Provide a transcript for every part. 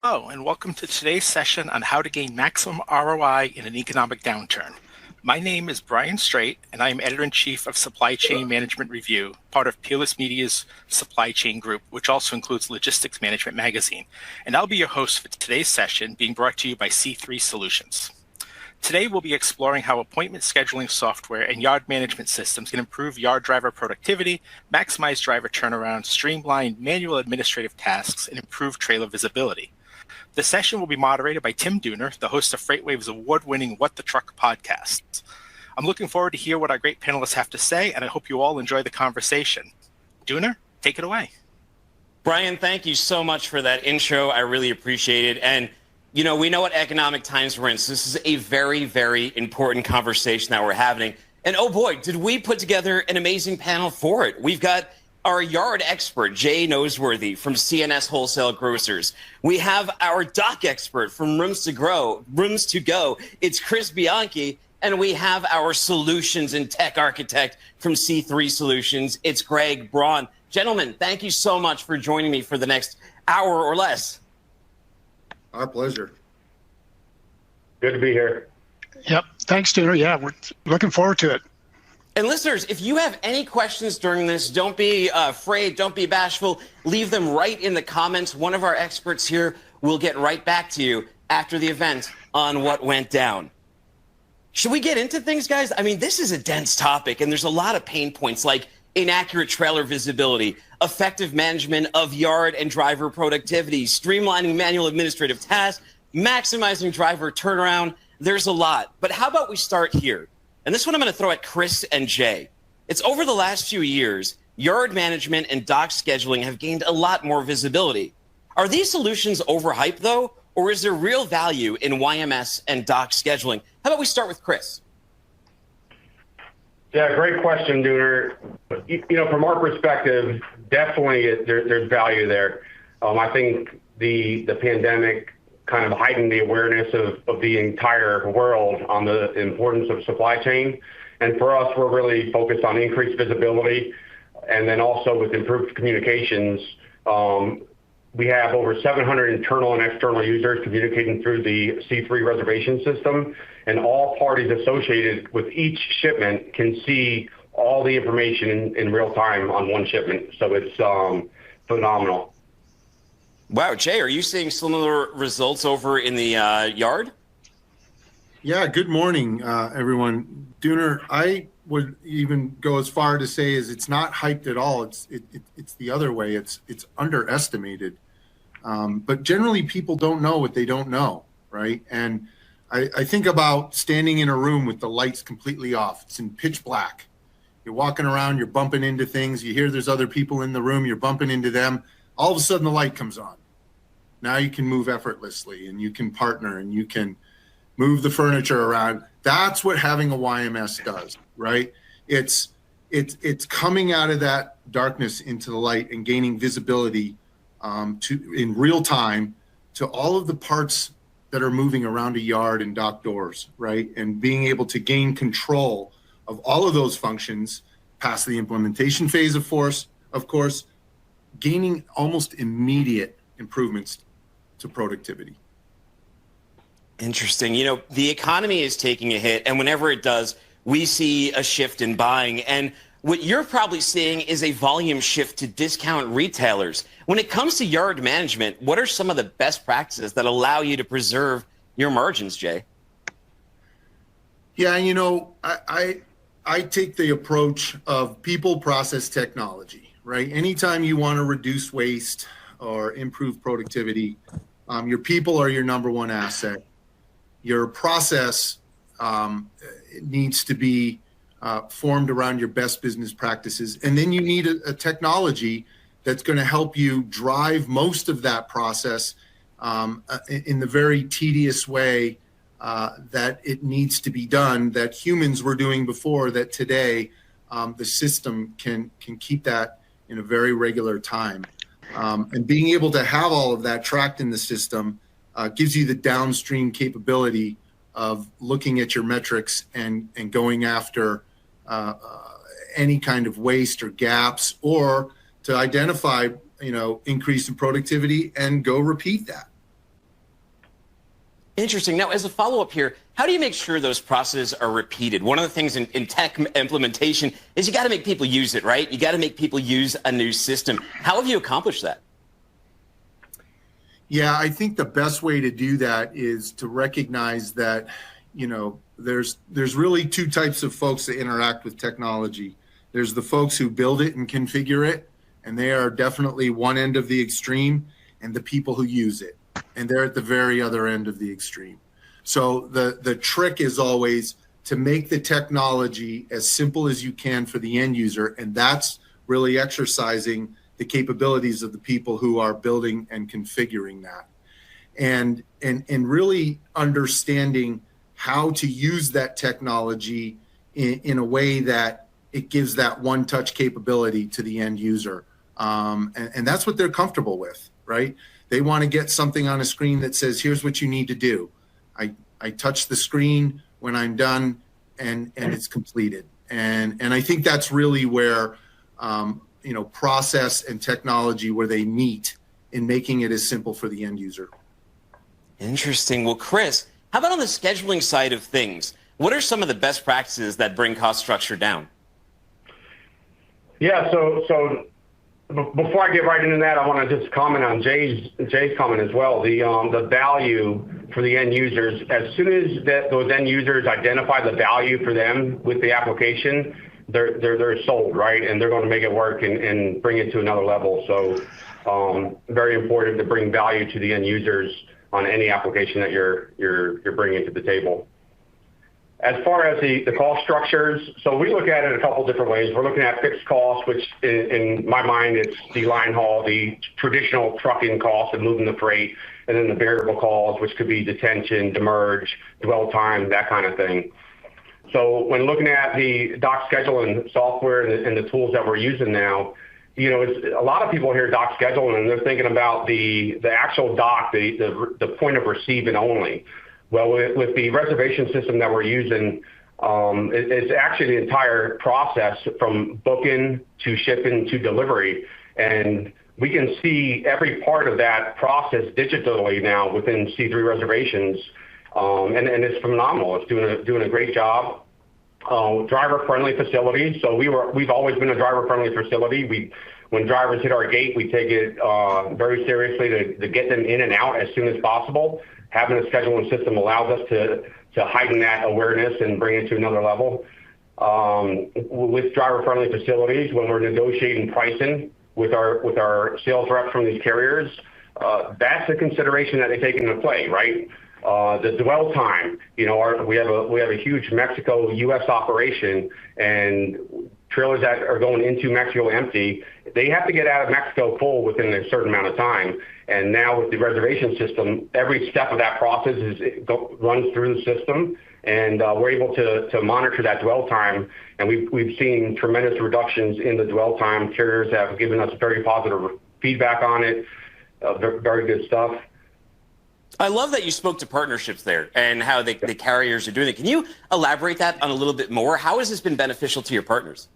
Hello, and welcome to today's session on how to gain maximum ROI in an economic downturn. My name is Brian Straight, and I am Editor-in-Chief of Supply Chain Management Review, part of Peerless Media's Supply Chain Group, which also includes Logistics Management Magazine. And I'll be your host for today's session, being brought to you by C3 Solutions. Today, we'll be exploring how appointment scheduling software and yard management systems can improve yard driver productivity, maximize driver turnaround, streamline manual administrative tasks, and improve trailer visibility. The session will be moderated by Tim Dooner, the host of FreightWave's award-winning What the Truck podcast. I'm looking forward to hear what our great panelists have to say, and I hope you all enjoy the conversation. Dooner, take it away. Brian, thank you so much for that intro. I really appreciate it. And, you know, we know what economic times we're in, so this is a very, very important conversation that we're having. And, oh boy, did we put together an amazing panel for it. We've got our yard expert, Jay Noseworthy from C&S Wholesale Grocers. We have our dock expert from Rooms to Go. It's Chris Bianchi. And we have our solutions and tech architect from C3 Solutions. It's Greg Braun. Gentlemen, thank you so much for joining me for the next hour or less. Our pleasure. Good to be here. Yep. Thanks, Dooner. Yeah, we're looking forward to it. And listeners, if you have any questions during this, don't be afraid, don't be bashful. Leave them right in the comments. One of our experts here will get right back to you after the event on what went down. Should we get into things, guys? I mean, this is a dense topic, and there's a lot of pain points like inaccurate trailer visibility, effective management of yard and driver productivity, streamlining manual administrative tasks, maximizing driver turnaround. There's a lot. But how about we start here? And this one I'm going to throw at Chris and Jay. It's over the last few years, yard management and dock scheduling have gained a lot more visibility. Are these solutions overhyped, though, or is there real value in YMS and dock scheduling? How about we start with Chris? Yeah, great question, Dooner. You know, from our perspective, definitely there's value there. I think the pandemic kind of heightened the awareness of the entire world on the importance of supply chain. And for us, we're really focused on increased visibility. And then also with improved communications, we have over 700 internal and external users communicating through the C3 reservation system. And all parties associated with each shipment can see all the information in real time on one shipment. So it's phenomenal. Wow, Jay, are you seeing similar results over in the yard? Yeah, good morning, everyone. Dooner, I would even go as far to say is it's not hyped at all. It's the other way. It's underestimated. But generally, people don't know what they don't know, right? And I think about standing in a room with the lights completely off. It's in pitch black. You're walking around, you're bumping into things. You hear there's other people in the room, you're bumping into them. All of a sudden the light comes on. Now you can move effortlessly and you can partner and you can move the furniture around. That's what having a YMS does, right? It's coming out of that darkness into the light and gaining visibility in real time to all of the parts that are moving around a yard and dock doors, right? And being able to gain control of all of those functions past the implementation phase, of course, gaining almost immediate improvements to productivity. Interesting. You know, the economy is taking a hit, and whenever it does, we see a shift in buying. And what you're probably seeing is a volume shift to discount retailers. When it comes to yard management, what are some of the best practices that allow you to preserve your margins, Jay? Yeah, you know, I take the approach of people, process, technology, right? Anytime you want to reduce waste or improve productivity, your people are your number one asset. Your process needs to be formed around your best business practices. And then you need a technology that's going to help you drive most of that process in the very tedious way that it needs to be done, that humans were doing before, that today the system can keep that in a very regular time. And being able to have all of that tracked in the system gives you the downstream capability of looking at your metrics and going after any kind of waste or gaps, or to identify, increase in productivity and go repeat that. Interesting. Now, as a follow-up here, how do you make sure those processes are repeated? One of the things in tech implementation is you got to make people use it, right? You got to make people use a new system. How have you accomplished that? Yeah, I think the best way to do that is to recognize that, there's really two types of folks that interact with technology. There's the folks who build it and configure it, and they are definitely one end of the extreme, and the people who use it, and they're at the very other end of the extreme. So the trick is always to make the technology as simple as you can for the end user, and that's really exercising the capabilities of the people who are building and configuring that, and really understanding how to use that technology in a way that it gives that one-touch capability to the end user, and that's what they're comfortable with, right? They want to get something on a screen that says, here's what you need to do. I touch the screen when I'm done, and it's completed. And I think that's really where, process and technology, where they meet in making it as simple for the end user. Interesting. Well, Chris, how about on the scheduling side of things? What are some of the best practices that bring cost structure down? Yeah, so before I get right into that, I want to just comment on Jay's comment as well. The value for the end users, as soon as those end users identify the value for them with the application, they're sold, right? And they're going to make it work and bring it to another level. So very important to bring value to the end users on any application that you're bringing to the table. As far as the cost structures, so we look at it a couple different ways. We're looking at fixed costs, which in my mind, it's the line haul, the traditional trucking costs of moving the freight, and then the variable costs, which could be detention, demurrage, dwell time, that kind of thing. So when looking at the dock scheduling software and the tools that we're using now, a lot of people hear dock scheduling and they're thinking about the actual dock, the point of receiving only. Well, with the reservation system that we're using, it's actually the entire process from booking to shipping to delivery. And we can see every part of that process digitally now within C3 reservations. And it's phenomenal. It's doing a great job. Driver-friendly facility. So we've always been a driver-friendly facility. When drivers hit our gate, we take it very seriously to get them in and out as soon as possible. Having a scheduling system allows us to heighten that awareness and bring it to another level. With driver-friendly facilities, when we're negotiating pricing with our sales reps from these carriers, that's a consideration that they take into play, right? The dwell time. We have a huge Mexico-U.S. operation, and trailers that are going into Mexico empty, they have to get out of Mexico full within a certain amount of time. And now with the reservation system, every step of that process runs through the system, and we're able to monitor that dwell time. And we've seen tremendous reductions in the dwell time. Carriers have given us very positive feedback on it. Very good stuff. I love that you spoke to partnerships there and how the carriers are doing it. Can you elaborate that on a little bit more? How has this been beneficial to your partners?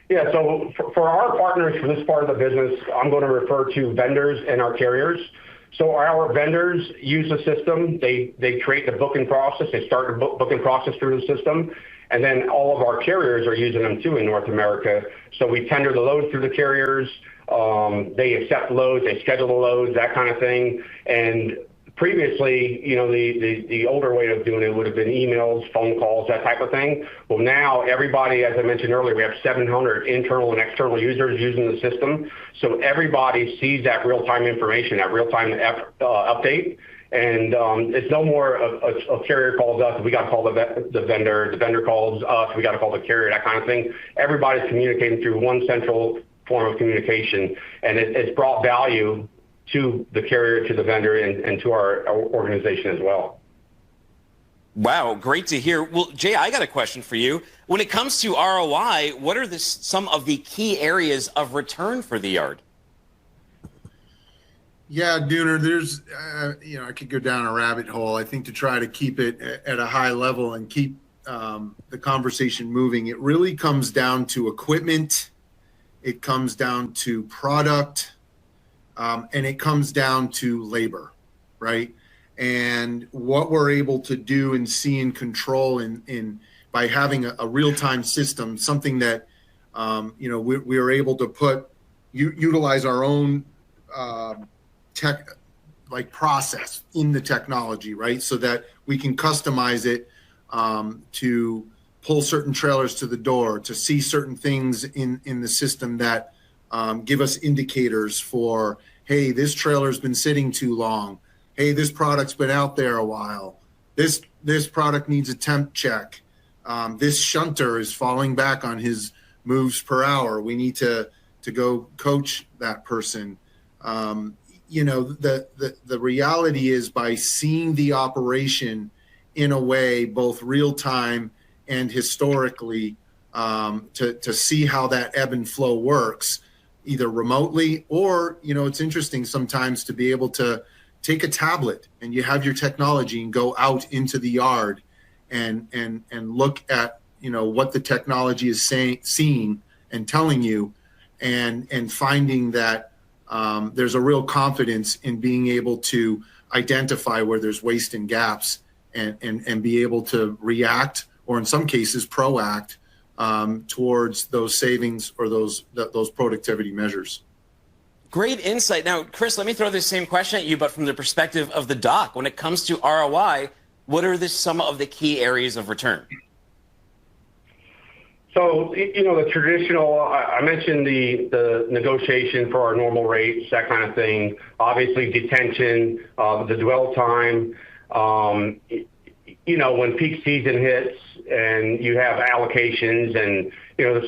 Yeah, so for our partners for this part of the business, I'm going to refer to vendors and our carriers. So our vendors use the system. They create the booking process. They start the booking process through the system. And then all of our carriers are using them too in North America. So we tender the loads through the carriers. They accept loads. They schedule the loads, that kind of thing. And previously, the older way of doing it would have been emails, phone calls, that type of thing. Well, now everybody, as I mentioned earlier, we have 700 internal and external users using the system. So everybody sees that real-time information, that real-time update. And it's no more a carrier calls us, we got to call the vendor calls us, we got to call the carrier, that kind of thing. Everybody's communicating through one central form of communication, and it's brought value to the carrier, to the vendor, and to our organization as well. Wow, great to hear. Well, Jay, I got a question for you. When it comes to ROI, what are some of the key areas of return for the yard? Yeah, Dooner, there's, I could go down a rabbit hole. I think to try to keep it at a high level and keep the conversation moving, it really comes down to equipment. It comes down to product. And it comes down to labor, right? and what we're able to do and see and control in by having a real-time system, something that we are able to utilize our own tech process in the technology, right? So that we can customize it to pull certain trailers to the door, to see certain things in the system that give us indicators for, hey, this trailer's been sitting too long. Hey, this product's been out there a while. This product needs a temp check. This shunter is falling back on his moves per hour. We need to go coach that person. The reality is, by seeing the operation in a way, both real time and historically, to see how that ebb and flow works, either remotely or, it's interesting sometimes to be able to take a tablet and you have your technology and go out into the yard and look at, what the technology is seeing and telling you, and finding that there's a real confidence in being able to identify where there's waste and gaps and be able to react, or in some cases proact towards those savings or those productivity measures. Great insight. Now, Chris, let me throw this same question at you, but from the perspective of the dock. When it comes to ROI, what are some of the key areas of return? So, the traditional, I mentioned the negotiation for our normal rates, that kind of thing. Obviously, detention, the dwell time. When peak season hits and you have allocations and,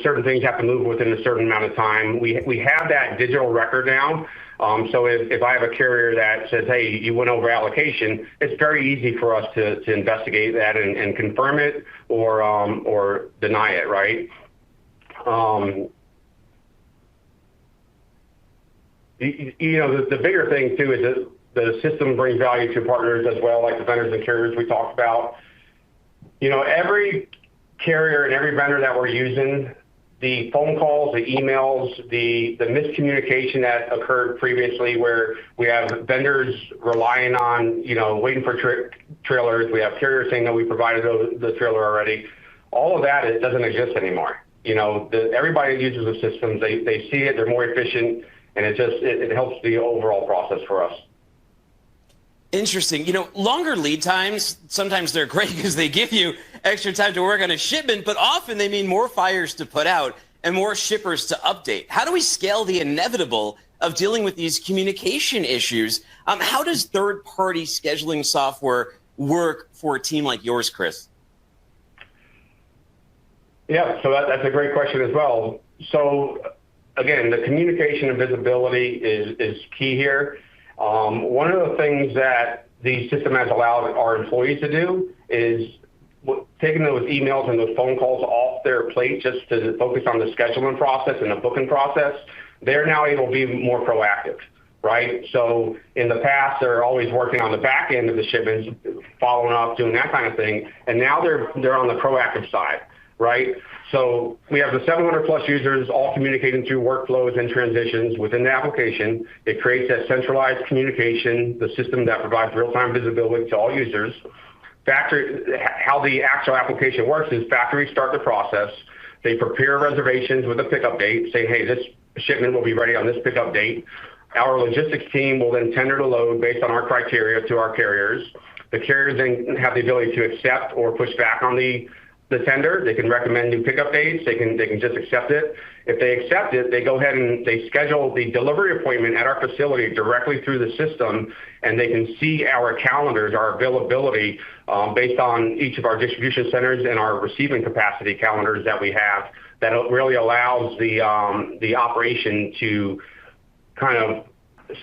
certain things have to move within a certain amount of time, we have that digital record now. So if I have a carrier that says, hey, you went over allocation, it's very easy for us to investigate that and confirm it or deny it, right? The bigger thing, too, is that the system brings value to partners as well, like the vendors and carriers we talked about. Every carrier and every vendor that we're using, the phone calls, the emails, the miscommunication that occurred previously, where we have vendors relying on, waiting for trailers. We have carriers saying that we provided the trailer already. All of that, it doesn't exist anymore. Everybody uses the systems. They see it. They're more efficient, and it helps the overall process for us. Interesting. Longer lead times, sometimes they're great because they give you extra time to work on a shipment, but often they mean more fires to put out and more shippers to update. How do we scale the inevitable of dealing with these communication issues? How does third-party scheduling software work for a team like yours, Chris? Yeah, so that's a great question as well. So, again, the communication and visibility is key here. One of the things that the system has allowed our employees to do is taking those emails and those phone calls off their plate just to focus on the scheduling process and the booking process. They're now able to be more proactive, right? So in the past, they're always working on the back end of the shipments, following up, doing that kind of thing. And now they're on the proactive side, right? So we have the 700 plus users all communicating through workflows and transitions within the application. It creates that centralized communication, the system that provides real-time visibility to all users. How the actual application works is factories start the process. They prepare reservations with a pickup date, saying, hey, this shipment will be ready on this pickup date. Our logistics team will then tender the load based on our criteria to our carriers. The carriers then have the ability to accept or push back on the tender. They can recommend new pickup dates. They can just accept it. If they accept it, they go ahead and they schedule the delivery appointment at our facility directly through the system, and they can see our calendars, our availability based on each of our distribution centers and our receiving capacity calendars that we have. That really allows the operation to kind of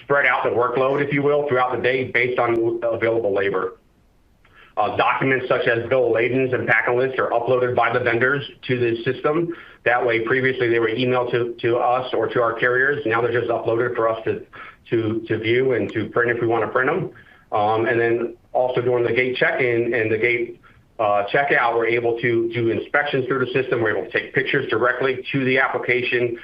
spread out the workload, if you will, throughout the day based on available labor. Documents such as bill of ladings and packing lists are uploaded by the vendors to the system. That way, previously they were emailed to us or to our carriers. Now they're just uploaded for us to view and to print if we want to print them. And then also during the gate check-in and the gate checkout, we're able to do inspections through the system. We're able to take pictures directly to the application.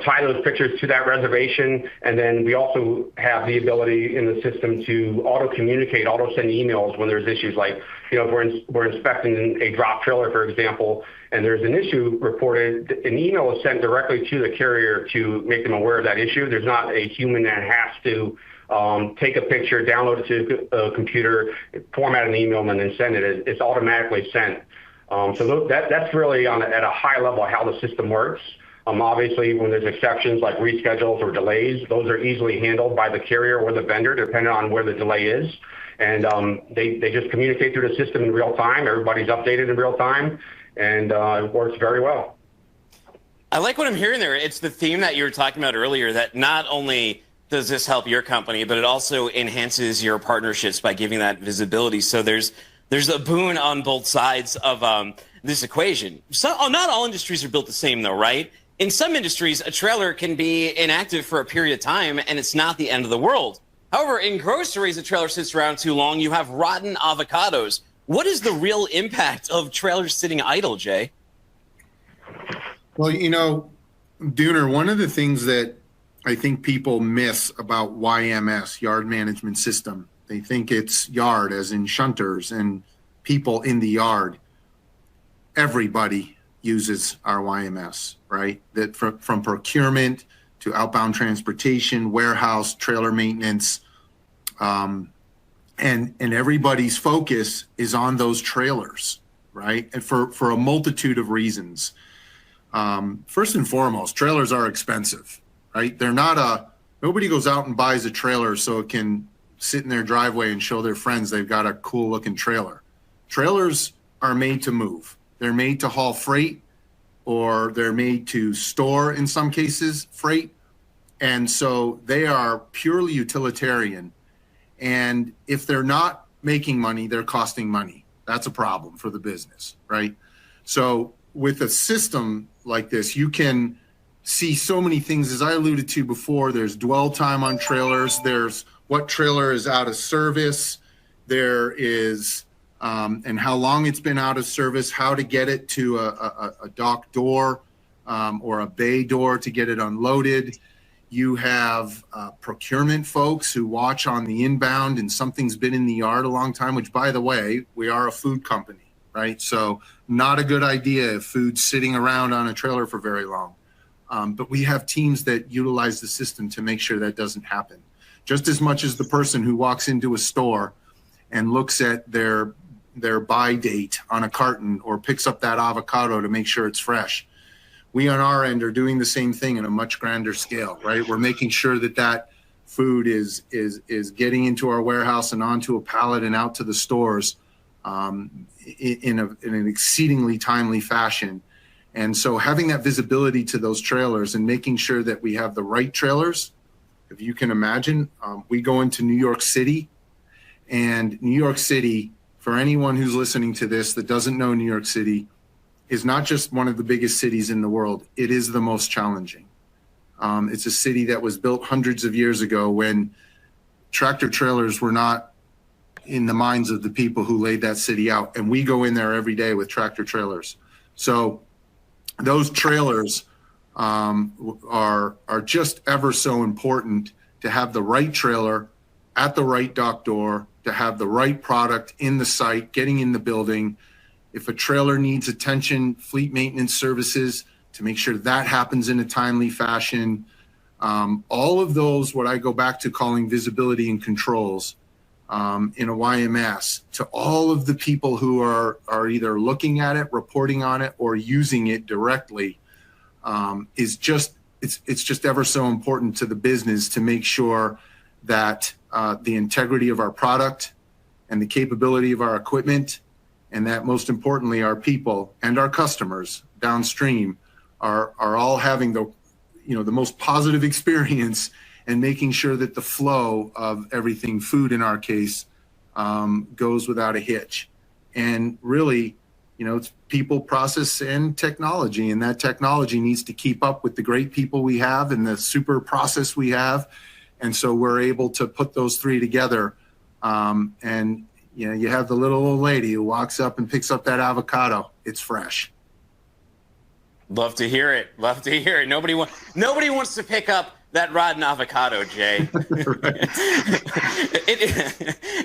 tie those pictures to that reservation. And then we also have the ability in the system to auto-communicate, auto-send emails when there's issues like, if we're inspecting a drop trailer, for example, and there's an issue reported, an email is sent directly to the carrier to make them aware of that issue. There's not a human that has to take a picture, download it to a computer, format an email, and then send it. It's automatically sent. So that's really at a high level how the system works. Obviously, when there's exceptions like reschedules or delays, those are easily handled by the carrier or the vendor, depending on where the delay is. And they just communicate through the system in real time. Everybody's updated in real time, and it works very well. I like what I'm hearing there. It's the theme that you were talking about earlier, that not only does this help your company, but it also enhances your partnerships by giving that visibility. So there's a boon on both sides of this equation. So not all industries are built the same, though, right? In some industries, a trailer can be inactive for a period of time, and it's not the end of the world. However, in groceries, a trailer sits around too long. You have rotten avocados. What is the real impact of trailers sitting idle, Jay? Well, Dooner, one of the things that I think people miss about YMS, Yard Management System, they think it's yard as in shunters and people in the yard. Everybody uses our YMS, right? That from procurement to outbound transportation, warehouse, trailer maintenance, and everybody's focus is on those trailers, right? And for a multitude of reasons. First and foremost, trailers are expensive, right? Nobody goes out and buys a trailer so it can sit in their driveway and show their friends they've got a cool looking trailer. Trailers are made to move. They're made to haul freight, or they're made to store, in some cases, freight. And so they are purely utilitarian. And if they're not making money, they're costing money. That's a problem for the business, right? So with a system like this, you can see so many things. As I alluded to before, there's dwell time on trailers. There's what trailer is out of service. There is and how long it's been out of service, how to get it to a dock door or a bay door to get it unloaded. You have procurement folks who watch on the inbound and something's been in the yard a long time, which, by the way, we are a food company, right? So not a good idea if food's sitting around on a trailer for very long. But we have teams that utilize the system to make sure that doesn't happen. Just as much as the person who walks into a store and looks at their buy date on a carton or picks up that avocado to make sure it's fresh. We on our end are doing the same thing in a much grander scale, right? We're making sure that food is getting into our warehouse and onto a pallet and out to the stores in an exceedingly timely fashion. And so having that visibility to those trailers and making sure that we have the right trailers, if you can imagine, we go into New York City, and New York City, for anyone who's listening to this that doesn't know New York City, is not just one of the biggest cities in the world. It is the most challenging. It's a city that was built hundreds of years ago when tractor trailers were not in the minds of the people who laid that city out. And we go in there every day with tractor trailers. So those trailers are just ever so important to have the right trailer at the right dock door, to have the right product in the site, getting in the building. If a trailer needs attention, fleet maintenance services, to make sure that happens in a timely fashion. All of those, what I go back to calling visibility and controls in a YMS, to all of the people who are either looking at it, reporting on it, or using it directly, it's just ever so important to the business to make sure that the integrity of our product and the capability of our equipment, and that most importantly, our people and our customers downstream are all having the most positive experience, and making sure that the flow of everything, food in our case, goes without a hitch. And really, it's people, process, and technology, and that technology needs to keep up with the great people we have and the super process we have. And so we're able to put those three together. And you have the little old lady who walks up and picks up that avocado. It's fresh. Love to hear it. Love to hear it. Nobody wants to pick up that rotten avocado, Jay.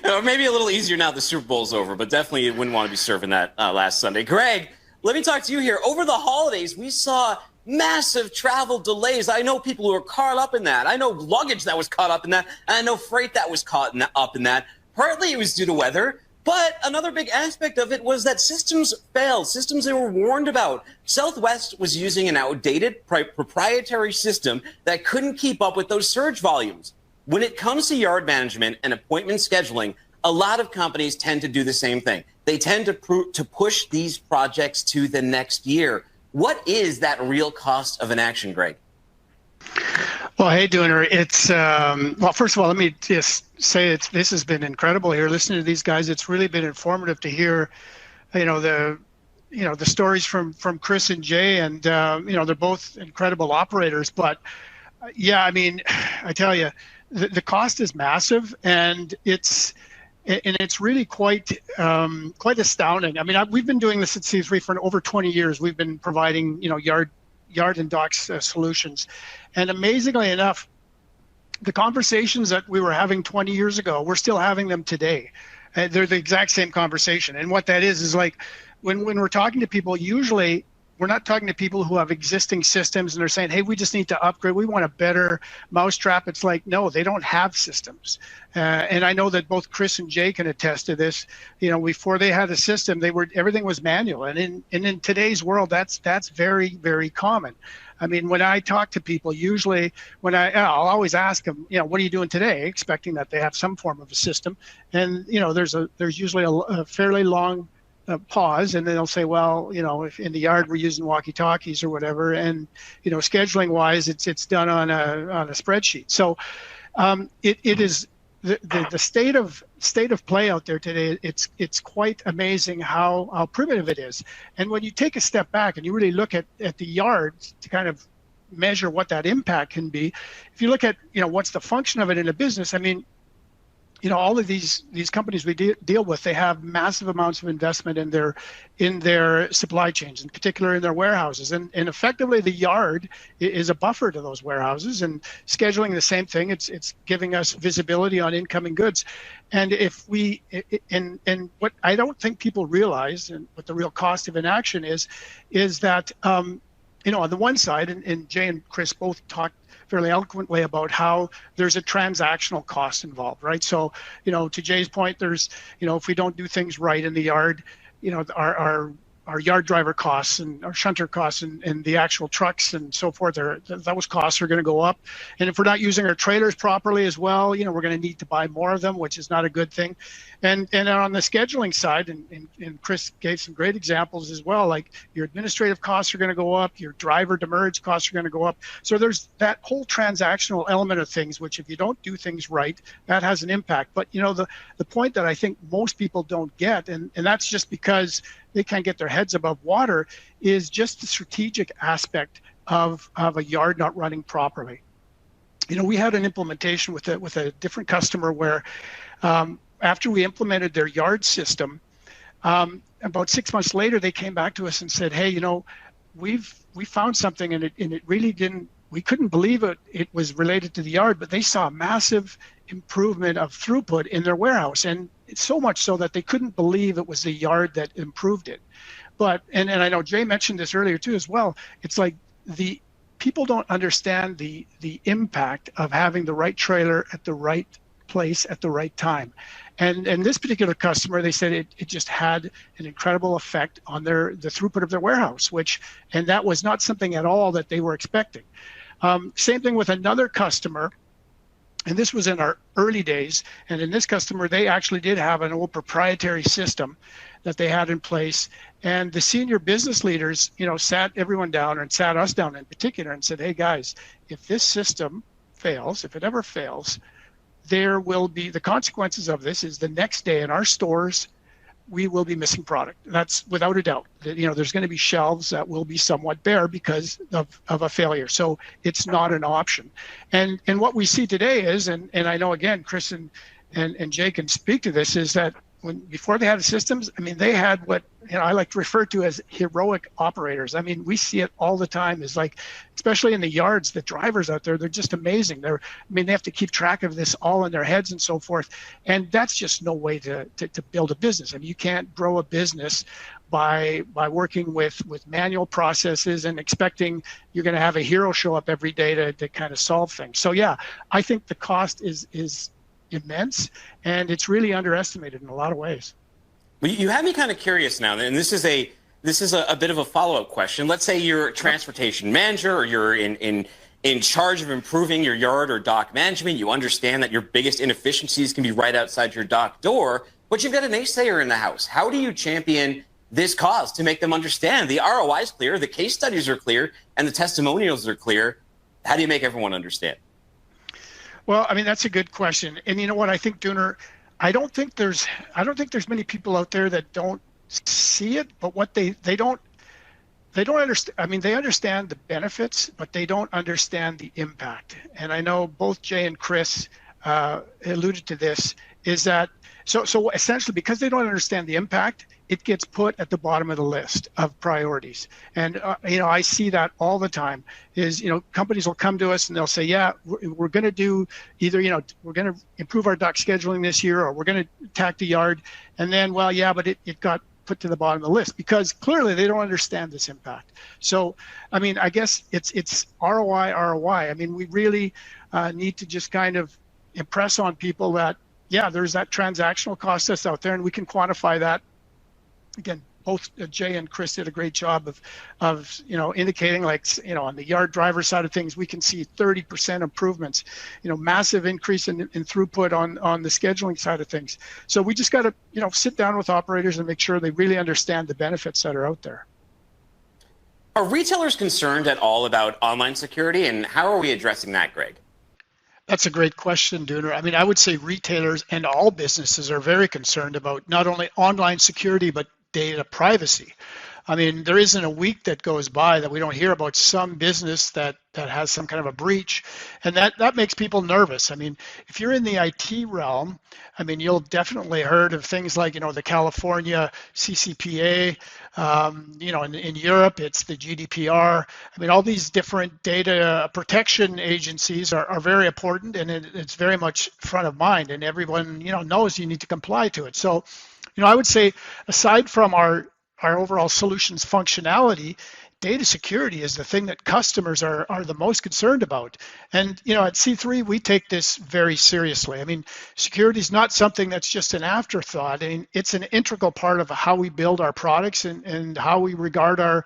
Or maybe a little easier now the Super Bowl's over, but definitely you wouldn't want to be serving that last Sunday. Greg, let me talk to you here. Over the holidays, we saw massive travel delays. I know people who are caught up in that. I know luggage that was caught up in that. And I know freight that was caught up in that. Partly it was due to weather. But another big aspect of it was that systems failed, systems they were warned about. Southwest was using an outdated proprietary system that couldn't keep up with those surge volumes. When it comes to yard management and appointment scheduling, a lot of companies tend to do the same thing. They tend to push these projects to the next year. What is that real cost of inaction, Greg? Well, hey, Dooner, it's, well, first of all, let me just say this has been incredible here. Listening to these guys, it's really been informative to hear, the stories from Chris and Jay, and, they're both incredible operators. But yeah, I mean, I tell you, the cost is massive, and it's really quite astounding. I mean, we've been doing this at C3 for over 20 years. We've been providing, yard and docks solutions. And amazingly enough, the conversations that we were having 20 years ago, we're still having them today. They're the exact same conversation. And what that is like when we're talking to people, usually we're not talking to people who have existing systems and they're saying, hey, we just need to upgrade. We want a better mousetrap. It's like, no, they don't have systems. And I know that both Chris and Jay can attest to this. Before they had a system, everything was manual. And in today's world, that's very, very common. I mean, when I talk to people, usually I'll always ask them, what are you doing today? Expecting that they have some form of a system. And, there's usually a fairly long pause, and then they'll say, well, if in the yard we're using walkie-talkies or whatever, and scheduling wise, it's done on a spreadsheet. So it is the state of play out there today. It's quite amazing how primitive it is. And when you take a step back and you really look at the yard to kind of measure what that impact can be, if you look at what's the function of it in a business, I mean, all of these companies we deal with, they have massive amounts of investment in their supply chains, in particular in their warehouses. And effectively, the yard is a buffer to those warehouses. And scheduling the same thing, it's giving us visibility on incoming goods. And if we, and what I don't think people realize, and what the real cost of inaction is that, on the one side, and Jay and Chris both talked fairly eloquently about how there's a transactional cost involved, right? So, to Jay's point, there's, if we don't do things right in the yard, our yard driver costs and our shunter costs and the actual trucks and so forth, those costs are going to go up. And if we're not using our trailers properly as well, we're going to need to buy more of them, which is not a good thing. And on the scheduling side, and Chris gave some great examples as well, like your administrative costs are going to go up, your driver demurrage costs are going to go up. So there's that whole transactional element of things, which if you don't do things right, that has an impact. But the point that I think most people don't get, and that's just because they can't get their heads above water, is just the strategic aspect of a yard not running properly. We had an implementation with a different customer where after we implemented their yard system, about 6 months later, they came back to us and said, hey, we found something, and it really didn't, we couldn't believe it was related to the yard, but they saw a massive improvement of throughput in their warehouse. And it's so much so that they couldn't believe it was the yard that improved it. But, and I know Jay mentioned this earlier too as well, it's like the people don't understand the impact of having the right trailer at the right place at the right time. And this particular customer, they said it just had an incredible effect on the throughput of their warehouse, and that was not something at all that they were expecting. Same thing with another customer, and this was in our early days. And in this customer, they actually did have an old proprietary system that they had in place. And the senior business leaders, sat everyone down and sat us down in particular and said, hey guys, if this system fails, if it ever fails, there will be the consequences of this is the next day in our stores, we will be missing product. That's without a doubt. There's going to be shelves that will be somewhat bare because of a failure. So it's not an option. And what we see today is, and I know again, Chris and Jay can speak to this, is that before they had the systems, I mean, they had what I like to refer to as heroic operators. I mean, we see it all the time. Is like, especially in the yards, the drivers out there, they're just amazing. They have to keep track of this all in their heads and so forth. And that's just no way to build a business. I mean, you can't grow a business by working with manual processes and expecting you're going to have a hero show up every day to kind of solve things. So yeah, I think the cost is immense, and it's really underestimated in a lot of ways. Well, you have me kind of curious now, and this is a bit of a follow-up question. Let's say you're a transportation manager, or you're in charge of improving your yard or dock management. You understand that your biggest inefficiencies can be right outside your dock door, but you've got a naysayer in the house. How do you champion this cause to make them understand the ROI is clear, the case studies are clear, and the testimonials are clear? How do you make everyone understand? Well, I mean, that's a good question. And you know what, I think, Dooner, I don't think there's many people out there that don't see it, but what they don't understand. I mean, they understand the benefits, but they don't understand the impact. And I know both Jay and Chris alluded to this, is that so essentially, because they don't understand the impact, it gets put at the bottom of the list of priorities. And I see that all the time. Is companies will come to us and they'll say, yeah, we're going to do either we're going to improve our dock scheduling this year, or we're going to attack the yard, and then, well, yeah, but it got put to the bottom of the list because clearly they don't understand this impact. So I mean, I guess it's ROI. I mean, we really need to just kind of impress on people that, yeah, there's that transactional cost that's out there, and we can quantify that. Again, both Jay and Chris did a great job of indicating, like, on the yard driver side of things, we can see 30% improvements, massive increase in throughput on the scheduling side of things. So we just got to, sit down with operators and make sure they really understand the benefits that are out there. Are retailers concerned at all about online security, and how are we addressing that, Greg? That's a great question, Dooner. I mean, I would say retailers and all businesses are very concerned about not only online security, but data privacy. I mean, there isn't a week that goes by that we don't hear about some business that has some kind of a breach, and that makes people nervous. I mean, if you're in the IT realm, I mean, you'll definitely heard of things like, the California CCPA, in Europe, it's the GDPR. I mean, all these different data protection agencies are very important, and it's very much front of mind, and everyone, knows you need to comply to it. So, I would say, aside from our overall solutions functionality, data security is the thing that customers are the most concerned about. And, at C3, we take this very seriously. I mean, security is not something that's just an afterthought. I mean, it's an integral part of how we build our products and how we regard our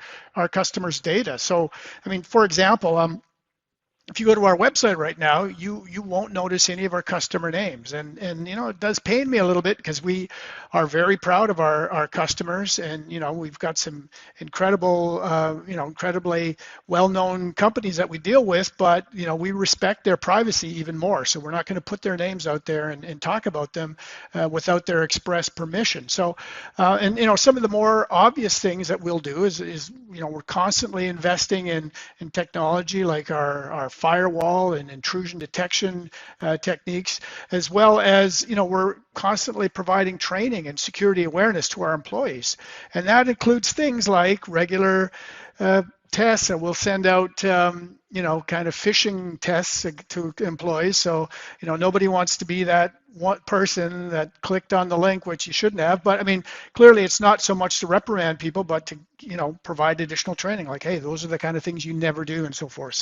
customers' data. So, I mean, for example, if you go to our website right now, you won't notice any of our customer names. And it does pain me a little bit because we are very proud of our customers, and we've got some incredible incredibly well-known companies that we deal with, but we respect their privacy even more. So we're not going to put their names out there and talk about them without their express permission. So some of the more obvious things that we'll do is we're constantly investing in technology like our firewall and intrusion detection techniques, as well as we're constantly providing training and security awareness to our employees, and that includes things like regular tests, and we'll send out kind of phishing tests to employees. So nobody wants to be that one person that clicked on the link, which you shouldn't have. But I mean, clearly it's not so much to reprimand people, but to provide additional training, like, hey, those are the kind of things you never do, and so forth.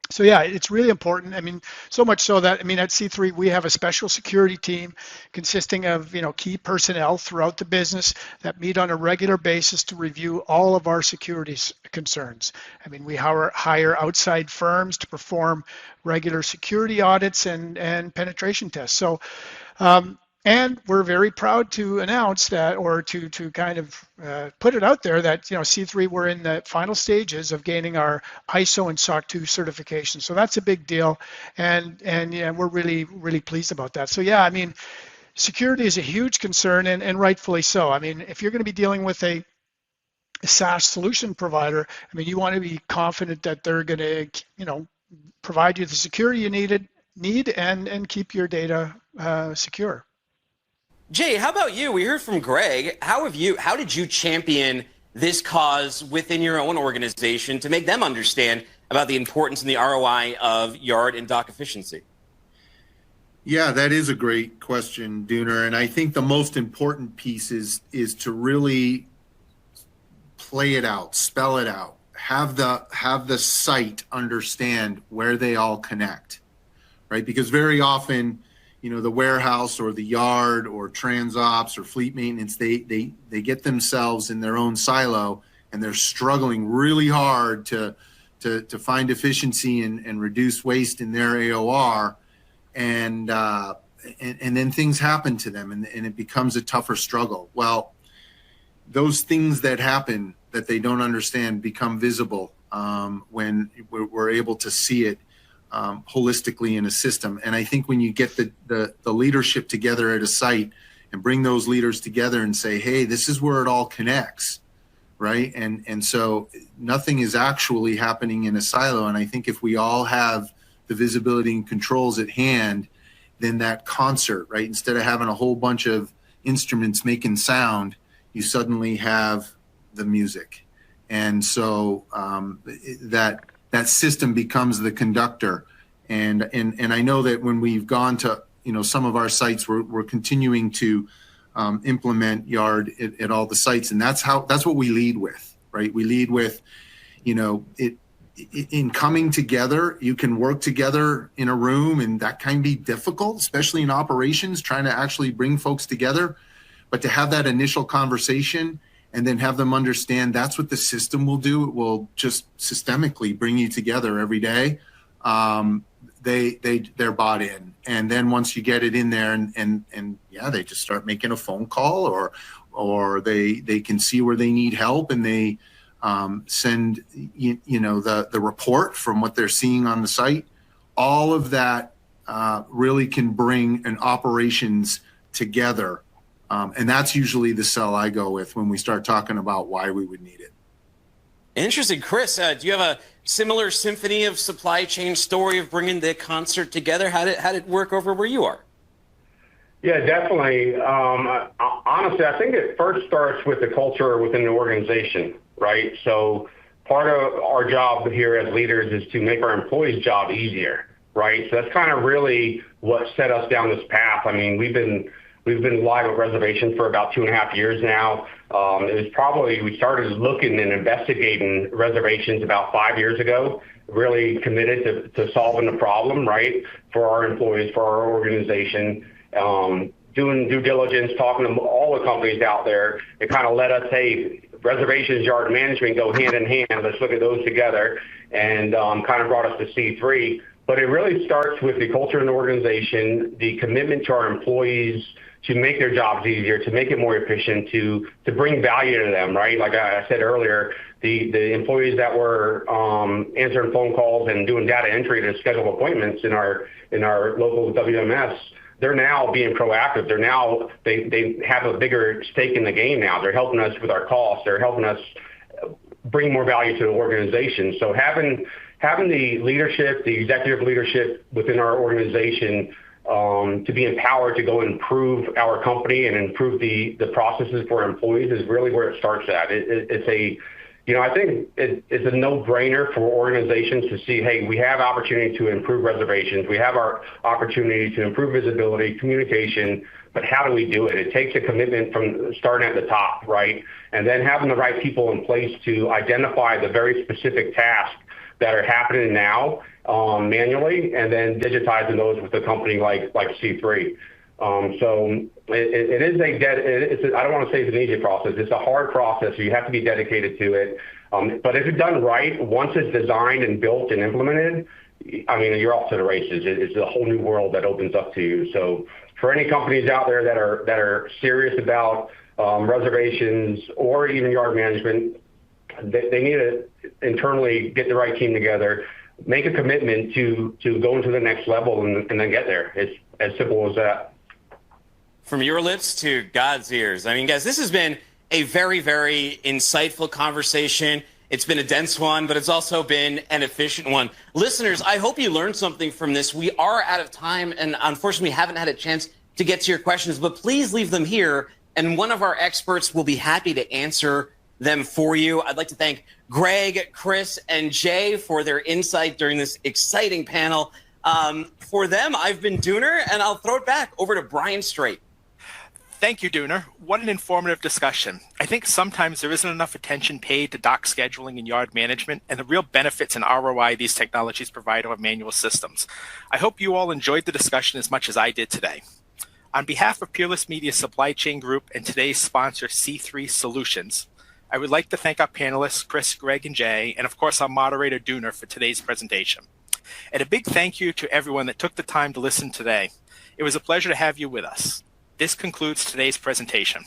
So yeah, it's really important. I mean, so much so that, at C3, we have a special security team consisting of, key personnel throughout the business that meet on a regular basis to review all of our security concerns. I mean, we hire outside firms to perform regular security audits and penetration tests. So, and we're very proud to announce that, or to kind of put it out there that, C3, we're in the final stages of gaining our ISO and SOC 2 certification. So that's a big deal. And yeah, we're really, really pleased about that. So yeah, I mean, security is a huge concern, and rightfully so. I mean, if you're going to be dealing with a SaaS solution provider, I mean, you want to be confident that they're going to, provide you the security you need and keep your data secure. Jay, how about you? We heard from Greg. How did you champion this cause within your own organization to make them understand about the importance and the ROI of yard and dock efficiency? Yeah, that is a great question, Dooner. And I think the most important piece is to really play it out, spell it out, have the site understand where they all connect, right? Because very often, the warehouse or the yard or transops or fleet maintenance, they get themselves in their own silo, and they're struggling really hard to find efficiency and reduce waste in their AOR. And then things happen to them, and it becomes a tougher struggle. Well, those things that happen that they don't understand become visible when we're able to see it holistically in a system. And I think when you get the leadership together at a site and bring those leaders together and say, hey, this is where it all connects, right? And so nothing is actually happening in a silo. And I think if we all have the visibility and controls at hand, then that concert, right? Instead of having a whole bunch of instruments making sound, you suddenly have the music. And so that system becomes the conductor. And I know that when we've gone to, some of our sites, we're continuing to implement yard at all the sites. And that's what we lead with, right? We lead with, in coming together. You can work together in a room, and that can be difficult, especially in operations, trying to actually bring folks together. But to have that initial conversation and then have them understand that's what the system will do. It will just systemically bring you together every day. They're bought in. And then once you get it in there and they just start making a phone call or they can see where they need help, and they send the report from what they're seeing on the site. All of that really can bring an operations together. And that's usually the sell I go with when we start talking about why we would need it. Interesting. Chris, do you have a similar symphony of supply chain story of bringing the concert together? How did it work over where you are? Yeah, definitely. Honestly, I think it first starts with the culture within the organization, right? So part of our job here as leaders is to make our employees' job easier, right? So that's kind of really what set us down this path. I mean, we've been live with reservations for about 2.5 years now. We started looking and investigating reservations about 5 years ago, really committed to solving the problem, right, for our employees, for our organization, doing due diligence, talking to all the companies out there. It kind of led us, hey, reservations, yard management go hand in hand. Let's look at those together, and kind of brought us to C3. But it really starts with the culture in the organization, the commitment to our employees to make their jobs easier, to make it more efficient, to bring value to them, right? Like I said earlier, the employees that were answering phone calls and doing data entry to schedule appointments in our local WMS, they're now being proactive. They have a bigger stake in the game now. They're helping us with our costs. They're helping us bring more value to the organization. So having the leadership, the executive leadership within our organization, to be empowered to go and improve our company and improve the processes for our employees is really where it starts at. I think it's a no-brainer for organizations to see, hey, we have opportunity to improve reservations. We have our opportunity to improve visibility, communication, but how do we do it? It takes a commitment from starting at the top, right? And then having the right people in place to identify the very specific tasks that are happening now manually, and then digitizing those with a company like C3. So it is I don't want to say it's an easy process. It's a hard process. So you have to be dedicated to it. But if it's done right, once it's designed and built and implemented, I mean, you're off to the races. It's a whole new world that opens up to you. So for any companies out there that are serious about reservations or even yard management, they need to internally get the right team together, make a commitment to go into the next level and then get there. It's as simple as that. From your lips to God's ears. I mean, guys, this has been a very, very insightful conversation. It's been a dense one, but it's also been an efficient one. Listeners, I hope you learned something from this. We are out of time, and unfortunately, we haven't had a chance to get to your questions, but please leave them here, and one of our experts will be happy to answer them for you. I'd like to thank Greg, Chris, and Jay for their insight during this exciting panel. For them, I've been Dooner, and I'll throw it back over to Brian Straight. Thank you, Dooner. What an informative discussion. I think sometimes there isn't enough attention paid to dock scheduling and yard management and the real benefits and ROI these technologies provide over manual systems. I hope you all enjoyed the discussion as much as I did today. On behalf of Peerless Media Supply Chain Group and today's sponsor, C3 Solutions, I would like to thank our panelists, Chris, Greg, and Jay, and of course our moderator, Dooner, for today's presentation. And a big thank you to everyone that took the time to listen today. It was a pleasure to have you with us. This concludes today's presentation.